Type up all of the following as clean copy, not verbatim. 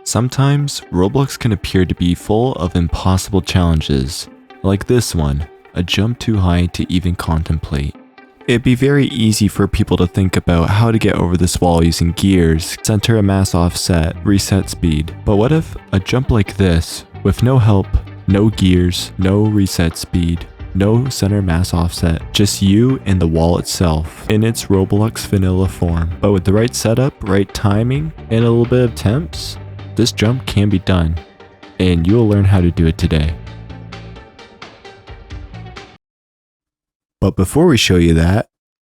Sometimes, Roblox can appear to be full of impossible challenges, like this one, a jump too high to even contemplate. It'd be very easy for people to think about how to get over this wall using gears, center of mass offset, reset speed. But what if a jump like this, with no help, no gears, no reset speed, no center mass offset, just you and the wall itself in its Roblox vanilla form. But with the right setup, right timing, and a little bit of temps, this jump can be done, and you will learn how to do it today. But before we show you that,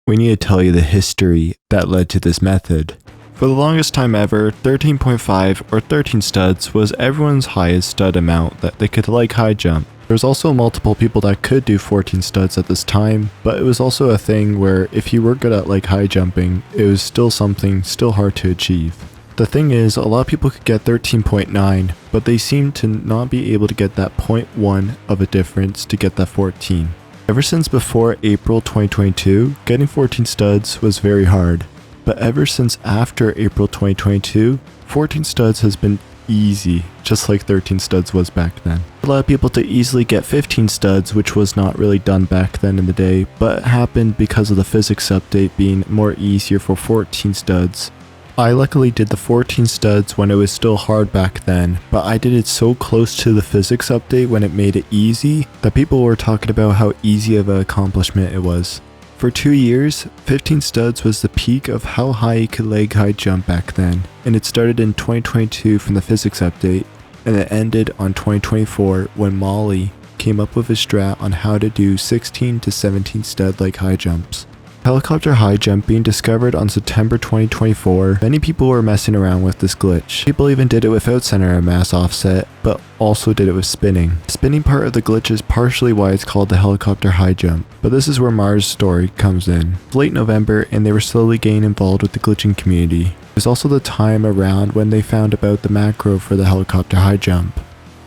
we need to tell you the history that led to this method. For the longest time ever, 13.5 or 13 studs was everyone's highest stud amount that they could like high jump. There was also multiple people that could do 14 studs at this time, but it was also a thing where if you were good at like high jumping, it was still something still hard to achieve. The thing is, a lot of people could get 13.9, but they seemed to not be able to get that 0.1 of a difference to get that 14. Ever since before April 2022, getting 14 studs was very hard. But ever since after April 2022, 14 studs has been easy, just like 13 studs was back then. It allowed people to easily get 15 studs, which was not really done back then in the day, but it happened because of the physics update being more easier for 14 studs. I luckily did the 14 studs when it was still hard back then, but I did it so close to the physics update when it made it easy that people were talking about how easy of an accomplishment it was. For 2 years, 15 studs was the peak of how high you could leg high jump back then, and it started in 2022 from the physics update, and it ended on 2024 when Molly came up with a strat on how to do 16 to 17 stud leg high jumps. Helicopter high jump being discovered on September 2024, many people were messing around with this glitch. People even did it without center of mass offset, but also did it with spinning. The spinning part of the glitch is partially why it's called the helicopter high jump, but this is where Mars' story comes in. It was late November and they were slowly getting involved with the glitching community. It was also the time around when they found about the macro for the helicopter high jump.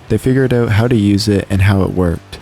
They figured out how to use it and how it worked.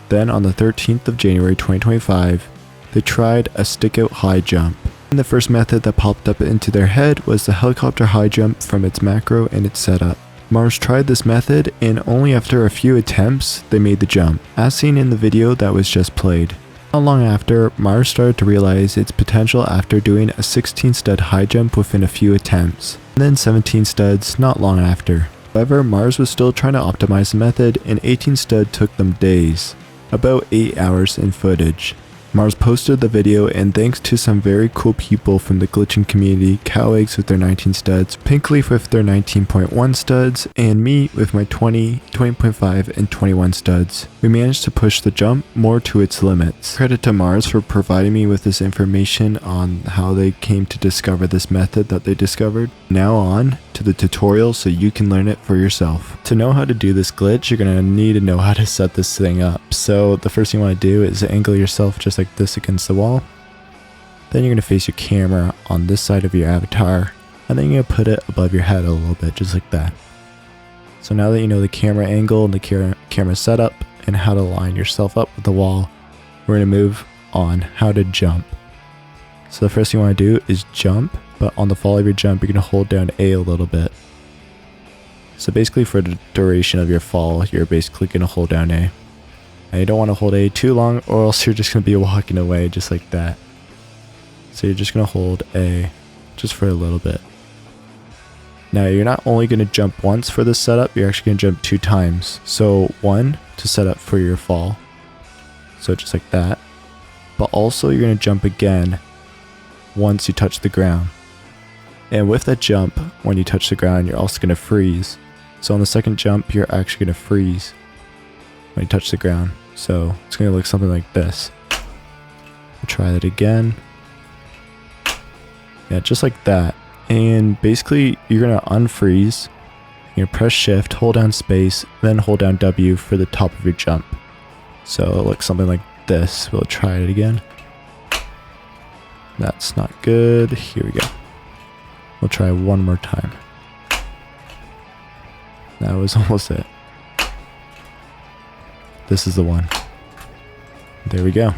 Then on the 13th of January 2025, they tried a stick-out high jump. And the first method that popped up into their head was the helicopter high jump from its macro and its setup. Mars tried this method, and only after a few attempts, they made the jump, as seen in the video that was just played. Not long after, Mars started to realize its potential after doing a 16 stud high jump within a few attempts, and then 17 studs not long after. However, Mars was still trying to optimize the method, and 18 stud took them days, about 8 hours in footage. Mars posted the video, and thanks to some very cool people from the glitching community, Coweggs with their 19 studs, Pinkleaf with their 19.1 studs, and me with my 20, 20.5, and 21 studs, we managed to push the jump more to its limits. Credit to Mars for providing me with this information on how they came to discover this method that they discovered. Now on to the tutorial so you can learn it for yourself. To know how to do this glitch, you're going to need to know how to set this thing up. So the first thing you want to do is angle yourself just like this against the wall. Then you're going to face your camera on this side of your avatar, and then you're going to put it above your head a little bit, just like that. So now that you know the camera angle and the camera setup and how to line yourself up with the wall, we're going to move on how to jump. So the first thing you want to do is jump, but on the fall of your jump, you're going to hold down A little bit. So basically for the duration of your fall, you're basically going to hold down A. And you don't want to hold A too long, or else you're just going to be walking away just like that. So you're just going to hold A just for a little bit. Now you're not only going to jump once for this setup, you're actually going to jump 2 times. So one to set up for your fall. So just like that. But also you're going to jump again once you touch the ground. And with that jump, when you touch the ground, you're also going to freeze. So on the second jump, you're actually going to freeze when you touch the ground. So it's going to look something like this. We'll try that again. Yeah, just like that. And basically, you're going to unfreeze. You're going to press shift, hold down space, then hold down W for the top of your jump. So it looks something like this. We'll try it again. That's not good. Here we go. We'll try one more time. That was almost it. This is the one. There we go.